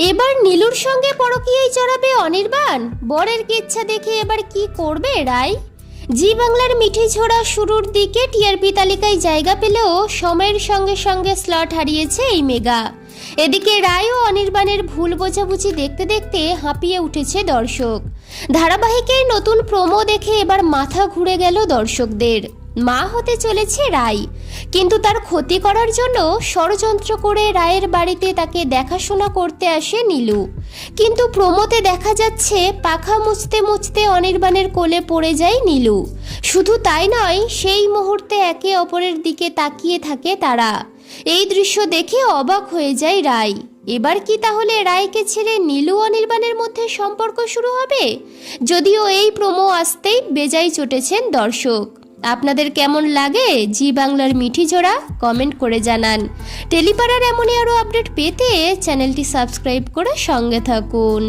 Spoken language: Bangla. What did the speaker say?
এবার নীলুর সঙ্গে পরকীয়ায় জড়াবে অনির্বাণ। বরের কেচ্ছা দেখে এবার কি করবে রায়? জি বাংলার মিঠি ঝোড়া শুরুর দিকে টিআরপি তালিকায় জায়গা পেলেও সময়ের সঙ্গে সঙ্গে স্লট হারিয়েছে এই মেগা। এদিকে রায় ও অনির্বাণের ভুল বোঝাবুঝি দেখতে দেখতে হাঁপিয়ে উঠেছে দর্শক। ধারাবাহিকের নতুন প্রোমো দেখে এবার মাথা ঘুরে গেল দর্শকদের। মা হতে চলেছে রায়, কিন্তু তার ক্ষতি করার জন্য ষড়যন্ত্র করে রায়ের বাড়িতে তাকে দেখাশোনা করতে আসে নীলু। কিন্তু প্রোমোতে দেখা যাচ্ছে পাখা মুছতে মুছতে অনির্বাণের কোলে পড়ে যায় নীলু। শুধু তাই নয়, সেই মুহূর্তে একে অপরের দিকে তাকিয়ে থাকে তারা। এই দৃশ্য দেখে অবাক হয়ে যায় রায়। এবার কি তাহলে রায়কে ছেড়ে নীলু অনির্বাণের মধ্যে সম্পর্ক শুরু হবে? যদিও এই প্রোমো আসতেই বেজায় চটেছেন দর্শক। আপনাদের কেমন লাগে জি বাংলার মিঠি ঝোড়া? কমেন্ট করে জানান। টেলিপাড়ার এমনই আরও আপডেট পেতে চ্যানেলটি সাবস্ক্রাইব করে সঙ্গে থাকুন।